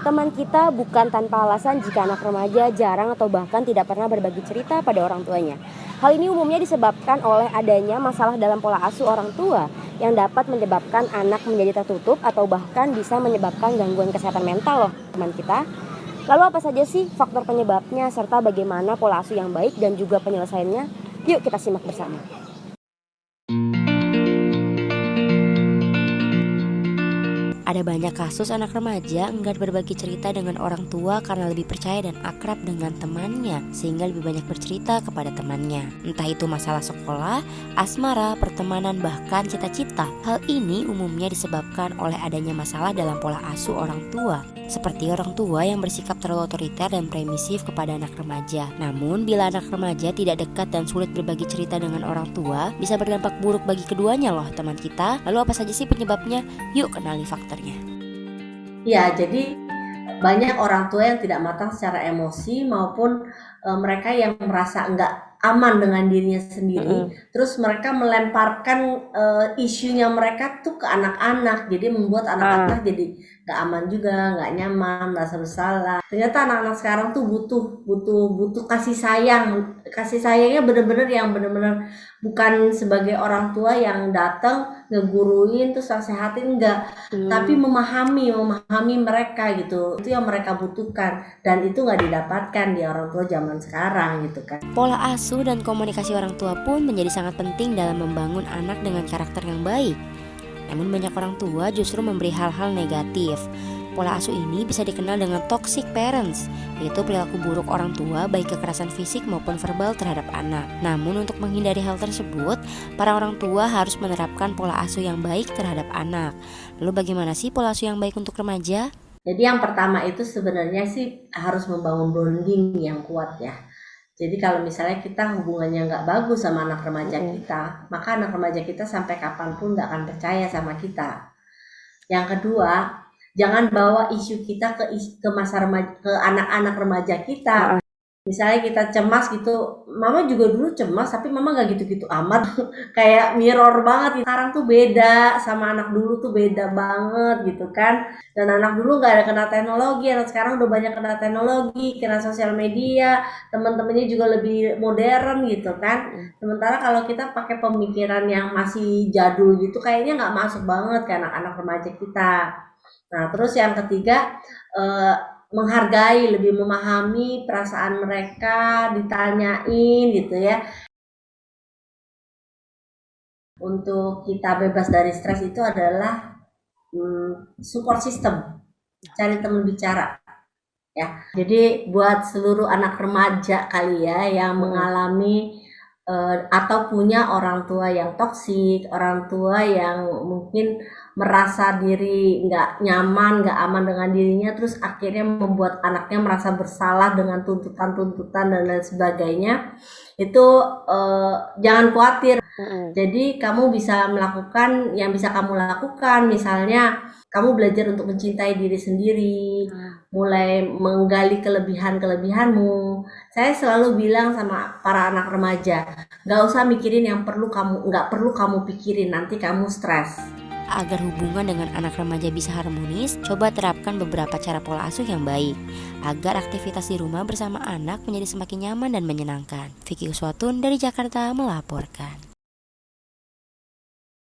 Teman kita bukan tanpa alasan jika anak remaja jarang atau bahkan tidak pernah berbagi cerita pada orang tuanya. Hal ini umumnya disebabkan oleh adanya masalah dalam pola asuh orang tua yang dapat menyebabkan anak menjadi tertutup atau bahkan bisa menyebabkan gangguan kesehatan mental loh teman kita. Lalu apa saja sih faktor penyebabnya serta bagaimana pola asuh yang baik dan juga penyelesaiannya? Yuk kita simak bersama. Ada banyak kasus anak remaja enggan berbagi cerita dengan orang tua karena lebih percaya dan akrab dengan temannya, sehingga lebih banyak bercerita kepada temannya. Entah itu masalah sekolah, asmara, pertemanan, bahkan cita-cita. Hal ini umumnya disebabkan oleh adanya masalah dalam pola asuh orang tua, seperti orang tua yang bersikap terlalu otoriter dan permisif kepada anak remaja. Namun, bila anak remaja tidak dekat dan sulit berbagi cerita dengan orang tua, bisa berdampak buruk bagi keduanya loh teman kita. Lalu apa saja sih penyebabnya? Yuk kenali faktornya. Ya, jadi banyak orang tua yang tidak matang secara emosi maupun mereka yang merasa enggak aman dengan dirinya sendiri. Terus mereka melemparkan isunya mereka tuh ke anak-anak, jadi membuat anak-anak jadi nggak aman juga, nggak nyaman, merasa bersalah. Ternyata anak-anak sekarang tuh butuh kasih sayang. Kasih sayangnya bener-bener yang bener-bener bukan sebagai orang tua yang datang ngeguruin terus nasehatin, enggak, tapi memahami mereka gitu. Itu yang mereka butuhkan dan itu nggak didapatkan di orang tua zaman sekarang gitu kan. Pola asuh dan komunikasi orang tua pun menjadi sangat penting dalam membangun anak dengan karakter yang baik. Namun banyak orang tua justru memberi hal-hal negatif. Pola asuh ini bisa dikenal dengan toxic parents, yaitu perilaku buruk orang tua baik kekerasan fisik maupun verbal terhadap anak. Namun untuk menghindari hal tersebut, para orang tua harus menerapkan pola asuh yang baik terhadap anak. Lalu bagaimana sih pola asuh yang baik untuk remaja? Jadi yang pertama itu sebenarnya sih harus membangun bonding yang kuat ya. Jadi kalau misalnya kita hubungannya nggak bagus sama anak remaja kita, maka anak remaja kita sampai kapanpun nggak akan percaya sama kita. Yang kedua, jangan bawa isu kita ke masa remaja, ke anak-anak remaja kita. Misalnya kita cemas gitu, mama juga dulu cemas tapi mama gak gitu-gitu amat. Kayak mirror banget, sekarang tuh beda sama anak dulu tuh beda banget gitu kan. Dan anak dulu gak ada kena teknologi, anak sekarang udah banyak kena teknologi, kena sosial media, teman-temannya juga lebih modern gitu kan. Sementara kalau kita pakai pemikiran yang masih jadul gitu kayaknya gak masuk banget ke anak-anak remaja kita. Nah terus yang ketiga, menghargai, lebih memahami perasaan mereka, ditanyain gitu ya. Untuk kita bebas dari stres itu adalah support system, cari teman bicara ya. Jadi buat seluruh anak remaja kali ya yang mengalami atau punya orang tua yang toksik, orang tua yang mungkin merasa diri nggak nyaman, nggak aman dengan dirinya, terus akhirnya membuat anaknya merasa bersalah dengan tuntutan-tuntutan dan lain sebagainya, itu jangan khawatir. Jadi kamu bisa melakukan yang bisa kamu lakukan, misalnya kamu belajar untuk mencintai diri sendiri, mulai menggali kelebihan-kelebihanmu. Saya selalu bilang sama para anak remaja, nggak usah mikirin yang nggak perlu kamu pikirin, nanti kamu stres. Agar hubungan dengan anak remaja bisa harmonis, coba terapkan beberapa cara pola asuh yang baik, agar aktivitas di rumah bersama anak menjadi semakin nyaman dan menyenangkan. Vicky Uswatun dari Jakarta melaporkan.